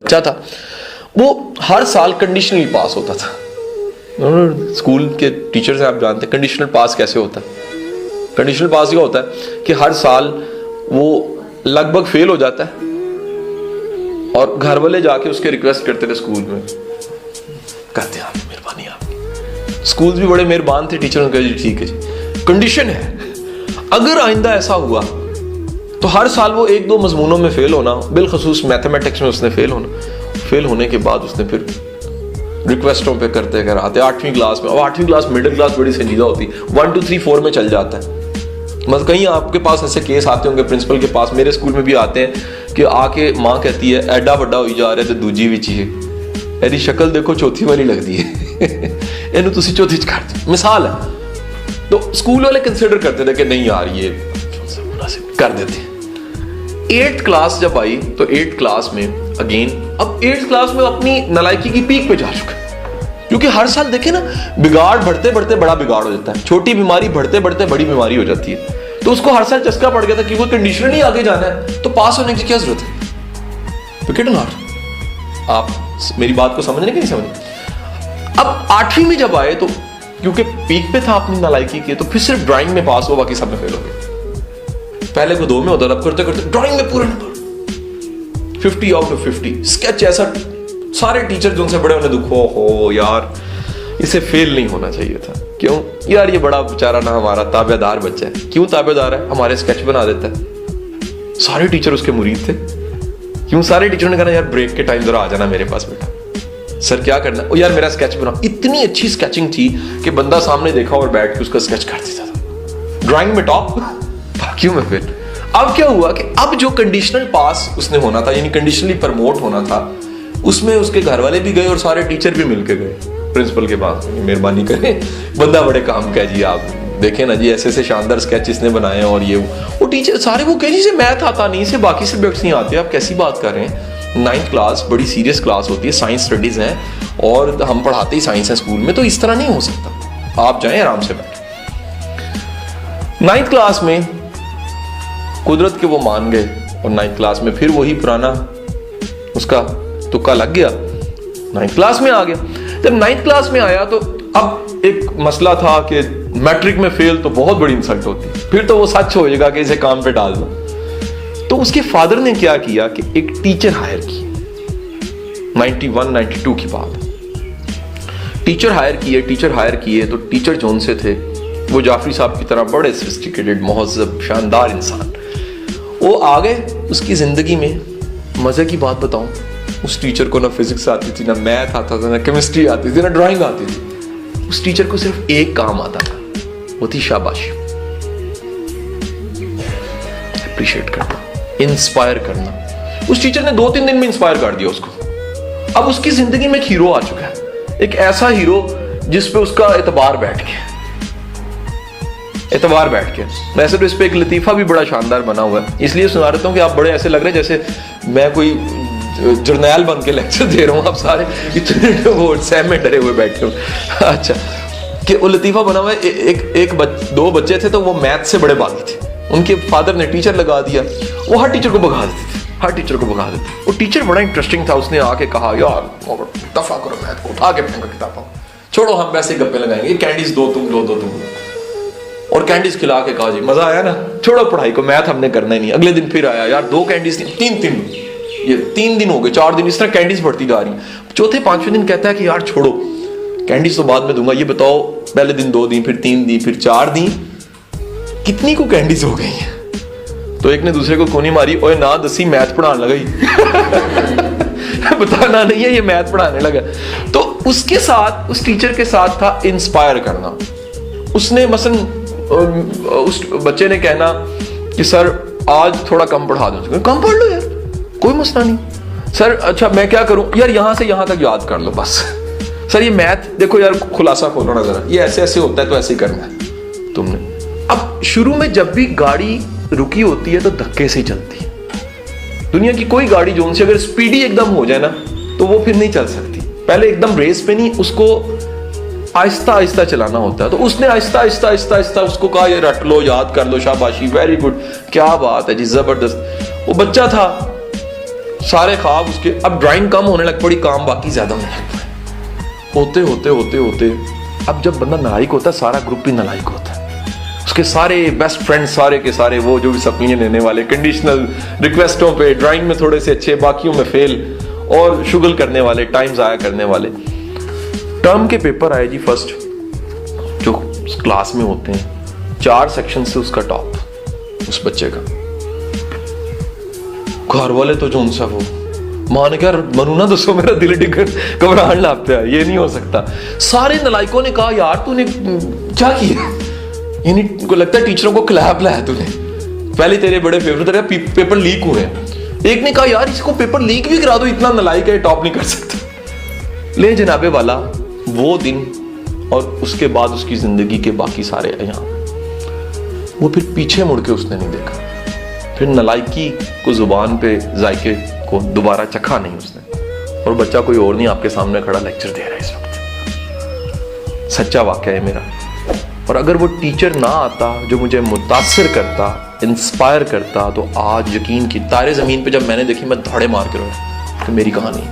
بچہ تھا وہ ہر سال کنڈیشنلی پاس ہوتا تھا. اسکول کے ٹیچرز ہیں, آپ جانتے ہیں کنڈیشنل پاس کیسے ہوتا ہے. کنڈیشنل پاس یہ ہوتا ہے کہ ہر سال وہ لگ بھگ فیل ہو جاتا ہے اور گھر والے جا کے اس کے ریکویسٹ کرتے تھے اسکول میں, کرتے ہیں آپ مہربانی آپ کی. اسکول بھی بڑے مہربان تھے, ٹیچر نے کہا جی ٹھیک ہے جی, کنڈیشن ہے اگر آئندہ ایسا ہوا تو ہر سال وہ 1-2 مضمونوں میں فیل ہونا, بالخصوص میتھمیٹکس میں اس نے فیل ہونا. فیل ہونے کے بعد اس نے پھر ریکویسٹوں پہ کرتے آتے 8ویں کلاس میں. اب 8ویں کلاس مڈل کلاس بڑی سنجیدہ ہوتی, 1 2 3 4 میں چل جاتا ہے. مطلب کہیں آپ کے پاس ایسے کیس آتے ہوں گے پرنسپل کے پاس, میرے اسکول میں بھی آتے ہیں کہ آ کے ماں کہتی ہے ایڈا بڑا ہوئی جا رہا ہے تو دوجی بھی چاہیے, ایسی شکل دیکھو چوتھی والی لگتی ہے اینو تسی چوتھی کر دو, مثال ہے. تو اسکول والے کنسیڈر کرتے تھے کہ نہیں یار یہ مناسب کر دیتے ہیں. 8th کلاس جب آئی تو 8th کلاس میں اگین, اب 8th کلاس میں اپنی نالائکی کی پیک پہ جا چکا ہے, کیونکہ ہر سال دیکھیں نا بگاڑ بڑھتے بڑھتے بڑا بگاڑ ہو جاتا ہے, چھوٹی بیماری بڑھتے بڑھتے بڑی بیماری ہو جاتی ہے. تو اس کو ہر سال چسکا پڑ گیا تھا کہ وہ کنڈیشنلی آگے جانا ہے تو پاس ہونے کی کیا ضرورت ہے. وکٹ ناٹ, آپ میری بات کو سمجھنے کہ نہیں سمجھنے. اب 8ویں میں جب آئے تو کیونکہ پیک پہ تھا اپنی نالائکی کی, تو پھر صرف ڈرائنگ میں پاس ہو, باقی سب میں فیل ہو گئے. پہلے کو 2 میں ہوتا تھا, اب کرتے کرتے ڈرائنگ میں پورے نمبر 50 آؤٹ آف 50. اسکیچ ایسا سارے ٹیچر جو ان سے بڑے انہیں دکھ ہو یار اسے فیل نہیں ہونا چاہیے تھا. کیوں یار یہ بڑا بیچارہ نا ہمارا تابع دار بچہ ہے. کیوں تابع دار ہے؟ ہمارے اسکیچ بنا دیتا ہے. سارے ٹیچر اس کے مرید تھے. کیوں سارے ٹیچر نے کہا یار بریک کے ٹائم ذرا آ جانا میرے پاس بیٹا, سر کیا کرنا ہے, یار میرا اسکیچ بنا. اتنی اچھی اسکیچنگ تھی کہ بندہ سامنے دیکھا اور بیٹھ کے اس کا اسکیچ کر دیتا تھا. ڈرائنگ میں ٹاپ, باقیوں میں فیل. اب کیا ہوا کہ اب جو کنڈیشنل پاس اس نے ہونا تھا, یعنی کنڈیشنلی پرموٹ ہونا تھا, اس میں اس کے گھر والے بھی گئے اور سارے ٹیچر بھی مل کے گئے پرنسپل کے پاس. مہربانی کریں بندہ بڑے کام کا ہے جی, آپ دیکھیں نا جی ایسے ایسے شاندار اسکیچ اس نے بنائے ہیں. اور یہ وہ ٹیچر سارے وہ کہیں سے میتھ آتا نہیں, سے باقی سبجیکٹس نہیں آتے. آپ کیسی بات کر رہے ہیں, 9th کلاس بڑی سیریس کلاس ہوتی ہے, سائنس اسٹڈیز ہیں اور ہم پڑھاتے ہی سائنس ہے اسکول میں, تو اس طرح نہیں ہو سکتا. آپ جائیں آرام سے بیٹھ. 9th کلاس میں قدرت کے وہ مان گئے اور 9th کلاس میں پھر وہی پرانا اس کا تکا لگ گیا, 9th کلاس میں آ گیا. جب 9th کلاس میں آیا تو اب ایک مسئلہ تھا کہ میٹرک میں فیل تو بہت بڑی انسلٹ ہوتی, پھر تو وہ سچ ہو جائے گا کہ اسے کام پہ ڈال دو. تو اس کے فادر نے کیا کیا کہ ایک ٹیچر ہائر کی, 91-92 کی بات. ٹیچر ہائر کیے تو ٹیچر جون سے تھے وہ جعفری صاحب کی طرح بڑے سفسٹیکیٹڈ مہذب شاندار انسان. وہ آ گئے اس کی زندگی میں. مزے کی بات بتاؤں, اس ٹیچر کو نہ فزکس آتی تھی, نہ میتھ آتا تھا, نہ کیمسٹری آتی تھی, نہ ڈرائنگ آتی تھی. اس ٹیچر کو صرف ایک کام آتا تھا, وہ تھی شاباشی, اپریشیٹ کرنا, انسپائر کرنا. اس ٹیچر نے 2-3 دن میں انسپائر کر دیا اس کو. اب اس کی زندگی میں ایک ہیرو آ چکا ہے, ایک ایسا ہیرو جس پہ اس کا اعتبار بیٹھ گیا. ویسے تو اس پہ ایک لطیفہ بھی بڑا شاندار بنا ہوا ہے, اس لیے سنا رہتا ہوں کہ آپ بڑے ایسے لگ رہے ہیں جیسے میں کوئی جرنیل بن کے لیکچر دے رہا ہوں. آپ سارے اتنے سیم میں ڈرے ہوئے بیٹھے ہو. اچھا, کہ وہ لطیفہ بنا ہوا ہے. 2 بچے تھے تو وہ میتھ سے بڑے باغی تھے. ان کے فادر نے ٹیچر لگا دیا, وہ ہر ٹیچر کو بھگا دیتے تھے. وہ ٹیچر بڑا انٹرسٹنگ تھا, اس نے آ کے کہا یار دفع کرو میتھ کو, اٹھا کے پھینکو کتابوں, چھوڑو ہم ویسے گپے لگائیں گے, کینڈیز دو تم. اور کینڈیز کھلا کے کہا جی مزہ آیا نا, چھوڑو پڑھائی کو, میتھ ہم نے کرنا ہی نہیں. اگلے دن پھر آیا, یار 2 کینڈیز تھی, 3 یہ 3 دن ہو گئے, 4 دن, اس طرح کینڈیز بڑھتی جا رہی. 4تھے-5ویں دن کہتا ہے کہ یار چھوڑو کینڈیز تو بعد میں دوں گا, یہ بتاؤ پہلے دن 2 دن, پھر 3 دن, پھر 4 دن, کتنی کو کینڈیز ہو گئی ہیں. تو ایک نے دوسرے کو کونی ماری, اوے نہ دسی میتھ پڑھانے لگا ہی بتانا نہیں ہے یہ میتھ پڑھانے لگا. تو اس کے ساتھ, اس ٹیچر کے ساتھ تھا انسپائر کرنا. اس نے مثلا اس بچے نے کہنا کہ سر آج تھوڑا کم پڑھا دوں, کم پڑھ لو یار, کوئی مسئلہ نہیں. سر اچھا میں کیا کروں, یار یہاں سے یہاں تک یاد کر لو بس. سر یہ میتھ دیکھو یار خلاصہ کھولو نا ذرا, یہ ایسے ایسے ہوتا ہے تو ایسے ہی کرنا ہے تم نے. اب شروع میں جب بھی گاڑی رکی ہوتی ہے تو دھکے سے چلتی ہے. دنیا کی کوئی گاڑی جو ان سے اگر اسپیڈی ایک دم ہو جائے نا تو وہ پھر نہیں چل سکتی. پہلے ایک دم ریس پہ نہیں, اس کو آہستہ آہستہ چلانا ہوتا ہے. تو اس نے آہستہ آہستہ اس کو کہا یہ رٹ لو, یاد کر لو, شاباشی, ویری گڈ, کیا بات ہے جی, زبردست. وہ بچہ تھا, سارے خواب اس کے. اب ڈرائنگ کم ہونے لگ پڑی, کام باقی زیادہ ہونے لگ پڑے. ہوتے ہوتے ہوتے ہوتے اب جب بندہ نالائق ہوتا ہے, سارا گروپ بھی نالائق ہوتا ہے. اس کے سارے بیسٹ فرینڈ سارے کے سارے وہ جو بھی سپلین لینے والے, کنڈیشنل ریکویسٹوں پہ, ڈرائنگ میں تھوڑے سے اچھے, باقیوں میں فیل, اور شگل کرنے والے, ٹائم ضائع کرنے والے. ٹرم کے پیپر آئے جی فرسٹ, جو کلاس میں ہوتے ہیں, 4 سیکشن سے اس کا ٹاپ, اس بچے کا. گھر والے تو جو ان سا وہ ماں نے کہا منو نہ دسو, میرا دل گھبراہٹ لاپتا ہے, یہ نہیں ہو سکتا. سارے نلائکوں نے کہا یار تو نے کیا کیا, یعنی کو لگتا ہے ٹیچروں کو کلیپ لایا تو نے, پہلے تیرے بڑے فیورٹ تھے, پیپر لیک ہوئے ہیں. ایک نے کہا یار اس کو پیپر لیک بھی کرا دو, اتنا نلائک ہے, ٹاپ نہیں کر سکتا. لے جناب والا وہ دن اور اس کے بعد اس کی زندگی کے باقی سارے ایام, وہ پھر پیچھے مڑ کے اس نے نہیں دیکھا. پھر نلائکی کو زبان پہ ذائقے کو دوبارہ چکھا نہیں اس نے. اور بچہ کوئی اور نہیں آپ کے سامنے کھڑا لیکچر دے رہا ہے اس وقت. سچا واقعہ ہے میرا. اور اگر وہ ٹیچر نہ آتا جو مجھے متاثر کرتا, انسپائر کرتا, تو آج یقین کی تارے زمین پہ جب میں نے دیکھی میں دھاڑے مار کے رویا کہ میری کہانی